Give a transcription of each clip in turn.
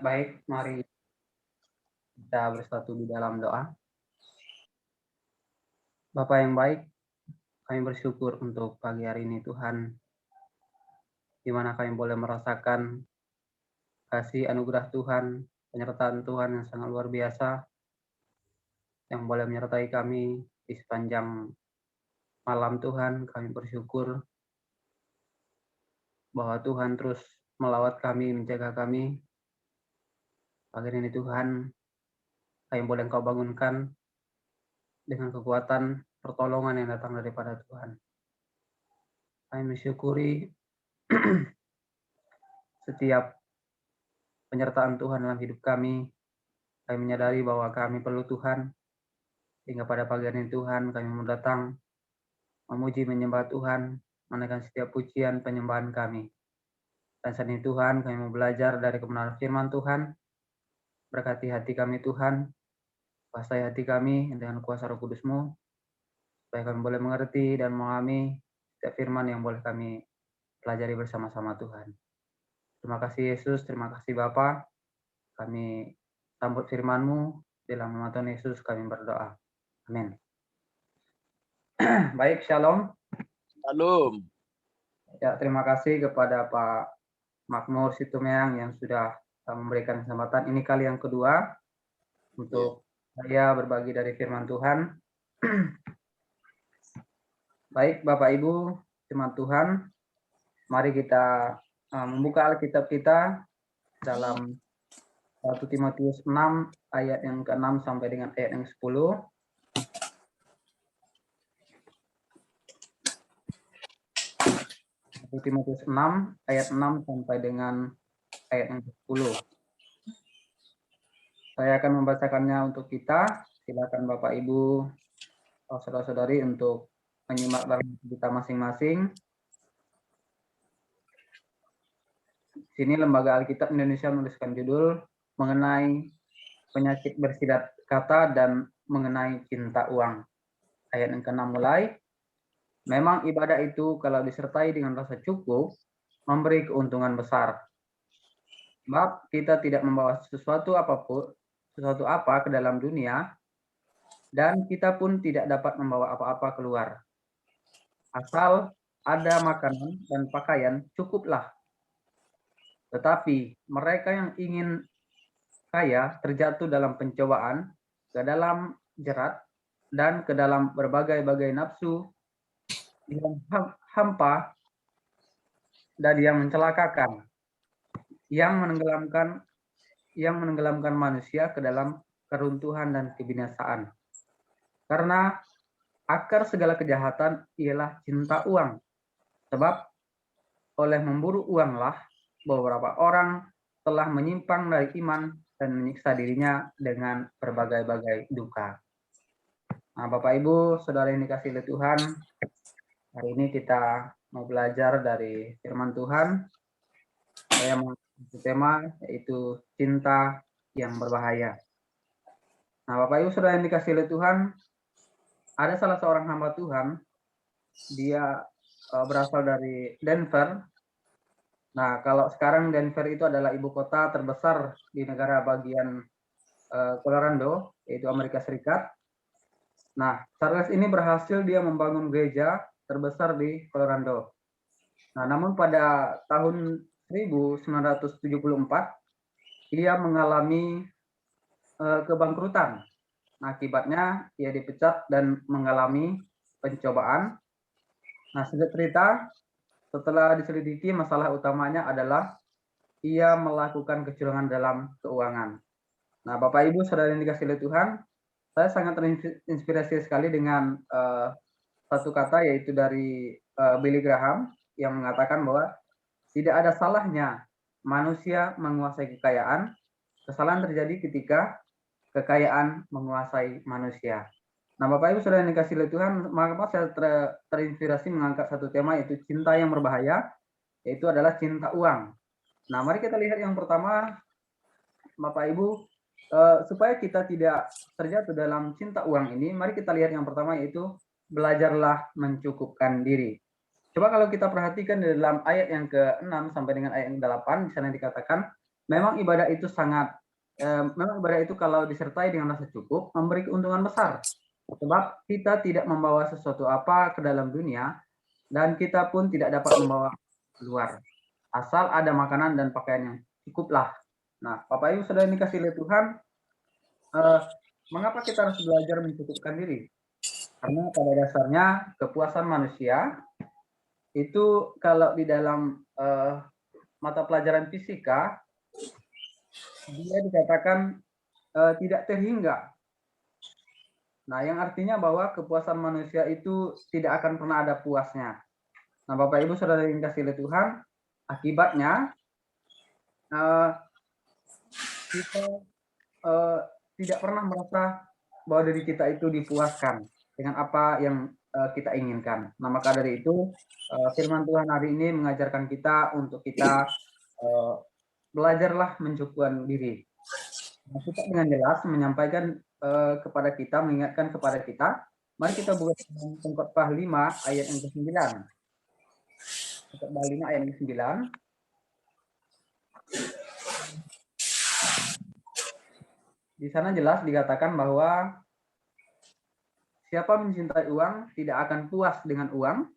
Baik, mari kita bersatu di dalam doa. Bapa yang baik, kami bersyukur untuk pagi hari ini Tuhan, di mana kami boleh merasakan kasih anugerah Tuhan, penyertaan Tuhan yang sangat luar biasa, yang boleh menyertai kami di sepanjang malam Tuhan. Kami bersyukur bahwa Tuhan terus melawat kami, menjaga kami. Pagi ini Tuhan, kami boleh Engkau bangunkan dengan kekuatan pertolongan yang datang daripada Tuhan. Kami mensyukuri setiap penyertaan Tuhan dalam hidup kami. Kami menyadari bahwa kami perlu Tuhan, sehingga pada pagi hari ini Tuhan kami mau datang memuji menyembah Tuhan, menaikkan setiap pujian penyembahan kami. Dan saat ini Tuhan kami mau belajar dari kebenaran firman Tuhan, berkati hati kami Tuhan, kuasai hati kami dengan kuasa Roh Kudus-Mu, supaya kami boleh mengerti dan memahami setiap firman yang boleh kami pelajari bersama-sama Tuhan. Terima kasih Yesus, terima kasih Bapa. Kami sambut firman-Mu, dalam nama Tuhan Yesus kami berdoa. Amin. Baik, Shalom. Shalom. Ya, terima kasih kepada Pak Makmur Situmeang yang sudah memberikan kesempatan. Ini kali yang kedua untuk saya berbagi dari firman Tuhan. Baik, Bapak Ibu, firman Tuhan, mari kita membuka Alkitab kita dalam 1 Timotius 6 ayat yang ke-6 sampai dengan ayat yang 10. 1 Timotius 6 ayat 6 sampai dengan ayat yang ke-10. Saya akan membacakannya untuk kita. Silakan Bapak Ibu, saudara-saudari untuk menyimak dalam kita masing-masing. Sini Lembaga Alkitab Indonesia menuliskan judul mengenai penyakit bersidat kata dan mengenai cinta uang. Ayat yang ke-6 mulai. Memang ibadah itu kalau disertai dengan rasa cukup memberi keuntungan besar. Sebab kita tidak membawa sesuatu apa ke dalam dunia, dan kita pun tidak dapat membawa apa-apa keluar. Asal ada makanan dan pakaian cukuplah. Tetapi mereka yang ingin kaya terjatuh dalam pencobaan, ke dalam jerat, dan ke dalam berbagai-bagai nafsu yang hampa dan yang mencelakakan, yang menenggelamkan manusia ke dalam keruntuhan dan kebinasaan. Karena akar segala kejahatan ialah cinta uang. Sebab oleh memburu uanglah beberapa orang telah menyimpang dari iman dan menyiksa dirinya dengan berbagai-bagai duka. Nah, Bapak Ibu, saudara yang dikasihi oleh Tuhan, hari ini kita mau belajar dari firman Tuhan. Saya mengangkat tema yaitu cinta yang berbahaya. Nah, Bapak Ibu, saudara yang dikasihi oleh Tuhan, ada salah seorang hamba Tuhan, dia berasal dari Denver. Nah, kalau sekarang Denver itu adalah ibu kota terbesar di negara bagian Colorado, yaitu Amerika Serikat. Nah, Charles ini berhasil dia membangun gereja terbesar di Colorado. Nah, namun pada tahun 1974, ia mengalami kebangkrutan. Nah, akibatnya ia dipecat dan mengalami pencobaan. Nah, singkat cerita, setelah diselidiki, masalah utamanya adalah ia melakukan kecurangan dalam keuangan. Nah, Bapak Ibu, saudara yang dikasihi oleh Tuhan, saya sangat terinspirasi sekali dengan satu kata yaitu dari Billy Graham yang mengatakan bahwa tidak ada salahnya manusia menguasai kekayaan, kesalahan terjadi ketika kekayaan menguasai manusia. Nah, Bapak Ibu saudara yang dikasihi oleh Tuhan, maka saya terinspirasi mengangkat satu tema yaitu cinta yang berbahaya, yaitu adalah cinta uang. Nah, mari kita lihat yang pertama, Bapak Ibu, supaya kita tidak terjatuh dalam cinta uang ini, mari kita lihat yang pertama yaitu belajarlah mencukupkan diri. Coba kalau kita perhatikan di dalam ayat yang ke-6 sampai dengan ayat yang ke-8, di sana dikatakan, memang ibadah itu memang ibadah itu kalau disertai dengan rasa cukup memberi keuntungan besar. Sebab kita tidak membawa sesuatu apa ke dalam dunia dan kita pun tidak dapat membawa keluar. Asal ada makanan dan pakaian yang cukuplah. Nah, Bapak Ibu sudah dikasih oleh Tuhan, mengapa kita harus belajar mencukupkan diri? Karena pada dasarnya kepuasan manusia itu kalau di dalam mata pelajaran fisika dia dikatakan tidak terhingga. Nah, yang artinya bahwa kepuasan manusia itu tidak akan pernah ada puasnya. Nah, Bapak Ibu saudara yang dikasihi oleh Tuhan, akibatnya kita tidak pernah merasa bahwa diri kita itu dipuaskan dengan apa yang kita inginkan. Nah, maka dari itu firman Tuhan hari ini mengajarkan kita untuk kita belajarlah mencukupkan diri. Nah, kita dengan jelas menyampaikan kepada kita, mengingatkan kepada kita, mari kita buka Pengkhotbah 5 ayat yang ke-9. Pengkhotbah 5 ayat yang ke-9. Di sana jelas dikatakan bahwa siapa mencintai uang tidak akan puas dengan uang,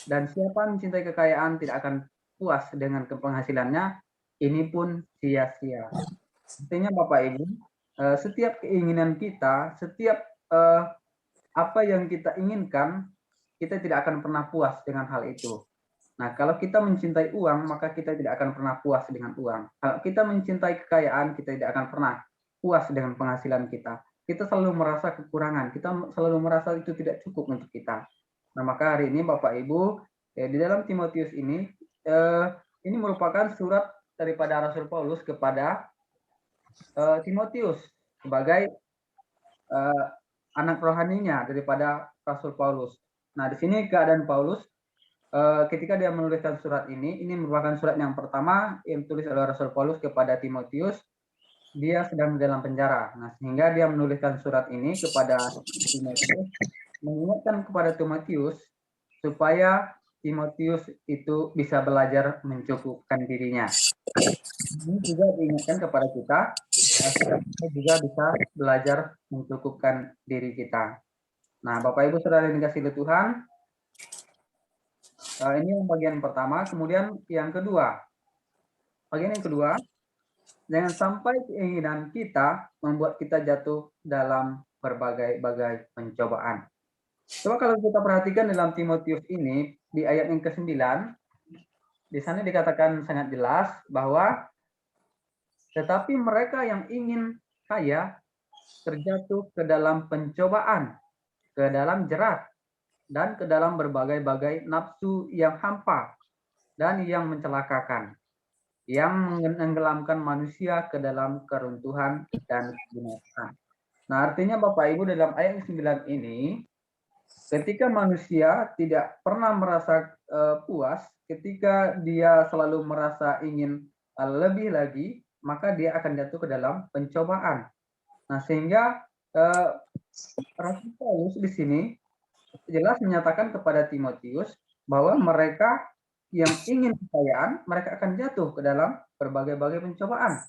dan siapa mencintai kekayaan tidak akan puas dengan penghasilannya, ini pun sia-sia. Artinya Bapak Ibu, setiap keinginan kita, setiap apa yang kita inginkan, kita tidak akan pernah puas dengan hal itu. Nah, kalau kita mencintai uang, maka kita tidak akan pernah puas dengan uang. Kalau kita mencintai kekayaan, kita tidak akan pernah puas dengan penghasilan kita. Kita selalu merasa kekurangan, kita selalu merasa itu tidak cukup untuk kita. Nah, maka hari ini Bapak Ibu, di dalam Timotius ini merupakan surat daripada Rasul Paulus kepada Timotius sebagai anak rohaninya daripada Rasul Paulus. Nah, di sini keadaan Paulus ketika dia menuliskan surat ini merupakan surat yang pertama yang ditulis oleh Rasul Paulus kepada Timotius. Dia sedang dalam penjara. Nah, sehingga dia menuliskan surat ini kepada Timotius, mengingatkan kepada Timotius supaya Timotius itu bisa belajar mencukupkan dirinya. Ini juga diingatkan kepada kita juga bisa belajar mencukupkan diri kita. Nah, Bapak Ibu saudara yang dikasihi Tuhan, ini yang bagian pertama. Kemudian yang kedua, bagian yang kedua, jangan sampai keinginan kita membuat kita jatuh dalam berbagai-bagai pencobaan. Coba kalau kita perhatikan dalam Timotius ini, di ayat yang ke-9, di sana dikatakan sangat jelas bahwa tetapi mereka yang ingin kaya terjatuh ke dalam pencobaan, ke dalam jerat, dan ke dalam berbagai-bagai nafsu yang hampa dan yang mencelakakan, yang menenggelamkan manusia ke dalam keruntuhan dan kebinasaan. Nah, artinya Bapak Ibu dalam ayat 9 ini, ketika manusia tidak pernah merasa puas, ketika dia selalu merasa ingin lebih lagi, maka dia akan jatuh ke dalam pencobaan. Nah, sehingga Rasul Paulus di sini jelas menyatakan kepada Timotius bahwa mereka yang ingin kekayaan, mereka akan jatuh ke dalam berbagai-bagai pencobaan.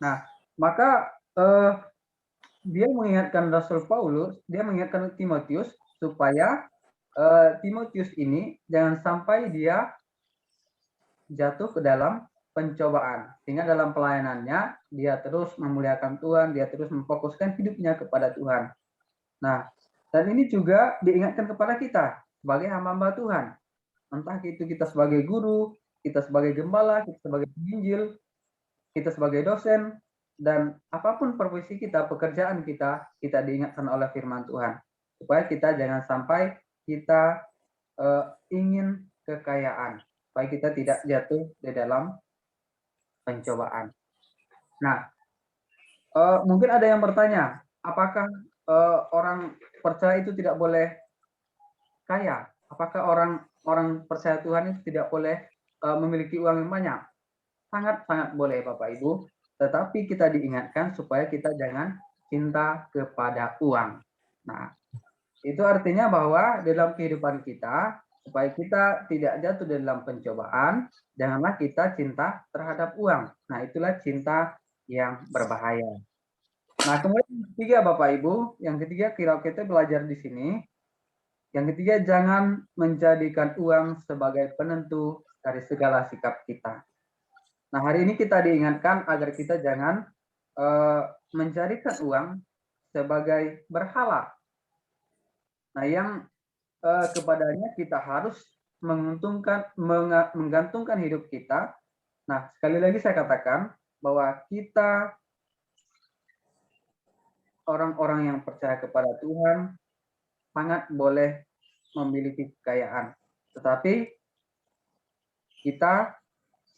Nah, maka dia mengingatkan Rasul Paulus, dia mengingatkan Timotius supaya Timotius ini jangan sampai dia jatuh ke dalam pencobaan, sehingga dalam pelayanannya dia terus memuliakan Tuhan, dia terus memfokuskan hidupnya kepada Tuhan. Nah, dan ini juga diingatkan kepada kita sebagai hamba-hamba Tuhan. Entah itu kita sebagai guru, kita sebagai gembala, kita sebagai penginjil, kita sebagai dosen, dan apapun profesi kita, pekerjaan kita, kita diingatkan oleh firman Tuhan. Supaya kita jangan sampai kita ingin kekayaan, supaya kita tidak jatuh di dalam pencobaan. Nah, mungkin ada yang bertanya, apakah orang percaya itu tidak boleh kaya? Apakah orang percaya Tuhan itu tidak boleh memiliki uang yang banyak? Sangat-sangat boleh Bapak Ibu, tetapi kita diingatkan supaya kita jangan cinta kepada uang. Nah, itu artinya bahwa dalam kehidupan kita supaya kita tidak jatuh dalam pencobaan, janganlah kita cinta terhadap uang. Nah, itulah cinta yang berbahaya. Nah, kemudian yang ketiga Bapak Ibu, yang ketiga kita belajar di sini, yang ketiga jangan menjadikan uang sebagai penentu dari segala sikap kita. Nah, hari ini kita diingatkan agar kita jangan menjadikan uang sebagai berhala. Nah, yang kepadanya kita harus menggantungkan hidup kita. Nah, sekali lagi saya katakan bahwa kita orang-orang yang percaya kepada Tuhan sangat boleh memiliki kekayaan, tetapi kita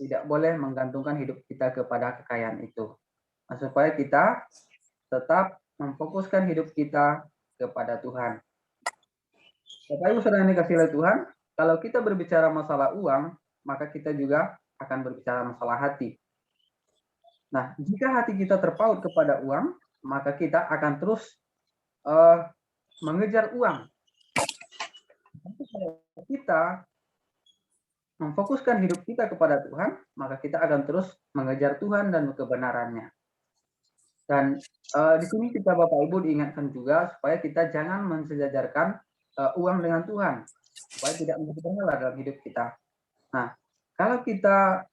tidak boleh menggantungkan hidup kita kepada kekayaan itu. Nah, supaya kita tetap memfokuskan hidup kita kepada Tuhan. Bapak Ibu saudara yang dikasihi oleh Tuhan, kalau kita berbicara masalah uang, maka kita juga akan berbicara masalah hati. Nah, jika hati kita terpaut kepada uang, maka kita akan terus mengejar uang. Tapi kalau kita memfokuskan hidup kita kepada Tuhan, maka kita akan terus mengejar Tuhan dan kebenarannya. Dan di sini kita Bapak Ibu diingatkan juga supaya kita jangan mensejajarkan uang dengan Tuhan, supaya tidak menjadi berhala dalam hidup kita. Nah, kalau kita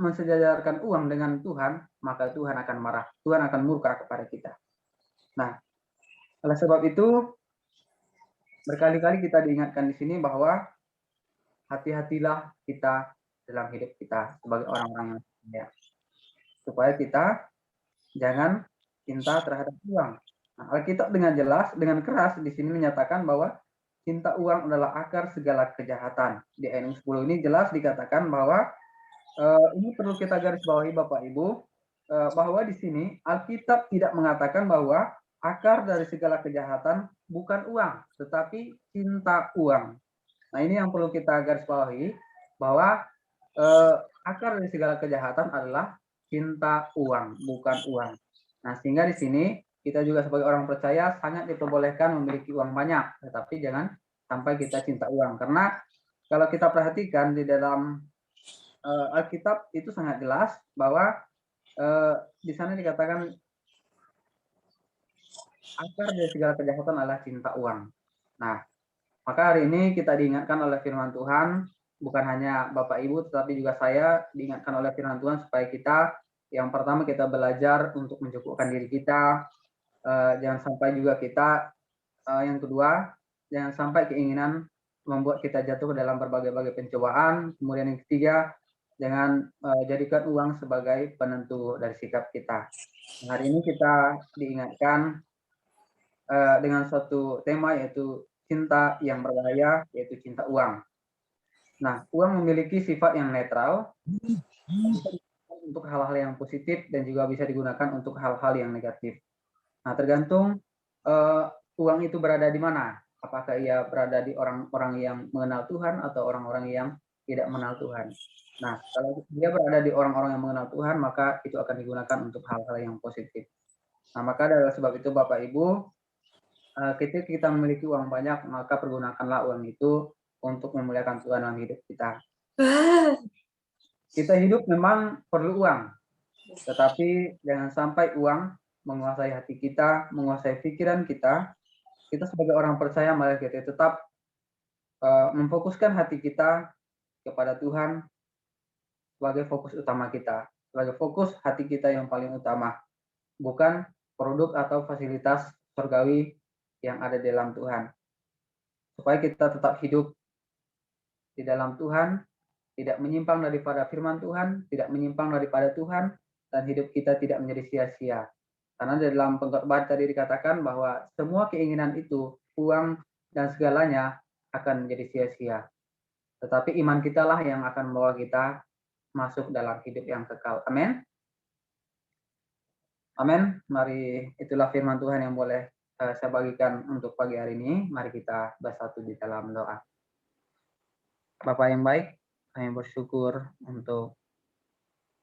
mensejajarkan uang dengan Tuhan, maka Tuhan akan marah, Tuhan akan murka kepada kita. Nah, oleh sebab itu berkali-kali kita diingatkan di sini bahwa hati-hatilah kita dalam hidup kita sebagai orang-orang yang percaya, supaya kita jangan cinta terhadap uang. Nah, Alkitab dengan jelas, dengan keras di sini menyatakan bahwa cinta uang adalah akar segala kejahatan. Di ayat 10 ini jelas dikatakan bahwa ini perlu kita garis bawahi Bapak Ibu, bahwa di sini Alkitab tidak mengatakan bahwa akar dari segala kejahatan bukan uang, tetapi cinta uang. Nah, ini yang perlu kita garis bawahi, bahwa akar dari segala kejahatan adalah cinta uang, bukan uang. Nah, sehingga di sini kita juga sebagai orang percaya sangat diperbolehkan memiliki uang banyak, tetapi jangan sampai kita cinta uang. Karena kalau kita perhatikan di dalam Alkitab itu sangat jelas bahwa di sana dikatakan akar dari segala kejahatan adalah cinta uang. Nah, maka hari ini kita diingatkan oleh firman Tuhan, bukan hanya Bapak Ibu, tetapi juga saya diingatkan oleh firman Tuhan supaya kita, yang pertama kita belajar untuk mencukupkan diri kita, jangan sampai juga kita, yang kedua, jangan sampai keinginan membuat kita jatuh ke dalam berbagai-bagai pencobaan, kemudian yang ketiga, jangan jadikan uang sebagai penentu dari sikap kita. Hari ini kita diingatkan dengan suatu tema yaitu cinta yang berbahaya, yaitu cinta uang. Nah, uang memiliki sifat yang netral, bisa digunakan untuk hal-hal yang positif dan juga bisa digunakan untuk hal-hal yang negatif. Nah, tergantung uang itu berada di mana. Apakah ia berada di orang-orang yang mengenal Tuhan atau orang-orang yang tidak mengenal Tuhan. Nah, kalau dia berada di orang-orang yang mengenal Tuhan, maka itu akan digunakan untuk hal-hal yang positif. Nah, maka dari sebab itu Bapak Ibu, ketika kita memiliki uang banyak, maka pergunakanlah uang itu untuk memuliakan Tuhan dalam hidup kita. Kita hidup memang perlu uang, tetapi jangan sampai uang menguasai hati kita, menguasai pikiran kita. Kita sebagai orang percaya, mari kita tetap memfokuskan hati kita kepada Tuhan sebagai fokus utama kita, sebagai fokus hati kita yang paling utama, bukan produk atau fasilitas surgawi yang ada di dalam Tuhan. Supaya kita tetap hidup di dalam Tuhan, tidak menyimpang daripada firman Tuhan, tidak menyimpang daripada Tuhan, dan hidup kita tidak menjadi sia-sia. Karena di dalam pengkhotbah tadi dikatakan bahwa semua keinginan itu, uang dan segalanya akan menjadi sia-sia. Tetapi iman kita lah yang akan membawa kita masuk dalam hidup yang kekal. Amin. Amin. Mari itulah firman Tuhan yang boleh saya bagikan untuk pagi hari ini. Mari kita bersatu di dalam doa. Bapak yang baik, kami bersyukur untuk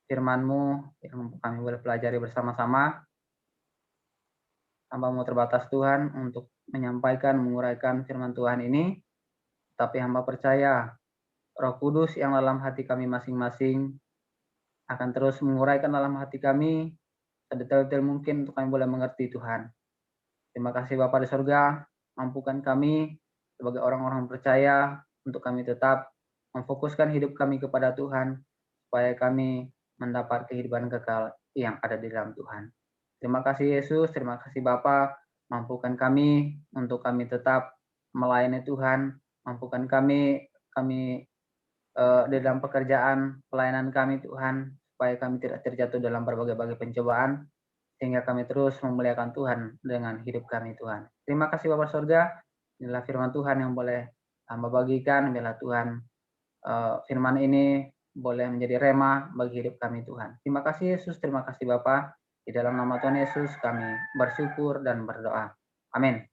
firman-Mu yang kami boleh pelajari bersama-sama. Hamba-Mu terbatas Tuhan untuk menyampaikan, menguraikan firman Tuhan ini. Tapi hamba percaya Roh Kudus yang dalam hati kami masing-masing akan terus menguraikan dalam hati kami sedetail-detail mungkin untuk kami boleh mengerti Tuhan. Terima kasih Bapa di surga, mampukan kami sebagai orang-orang percaya untuk kami tetap memfokuskan hidup kami kepada Tuhan, supaya kami mendapat kehidupan kekal yang ada di dalam Tuhan. Terima kasih Yesus, terima kasih Bapa, mampukan kami untuk kami tetap melayani Tuhan, mampukan kami di dalam pekerjaan pelayanan kami Tuhan, supaya kami tidak terjatuh dalam berbagai-bagai pencobaan, sehingga kami terus memuliakan Tuhan dengan hidup kami Tuhan. Terima kasih Bapa surga, inilah firman Tuhan yang boleh hamba bagikan, biarlah Tuhan firman ini boleh menjadi rema bagi hidup kami Tuhan. Terima kasih Yesus, terima kasih Bapa. Di dalam nama Tuhan Yesus kami bersyukur dan berdoa. Amin.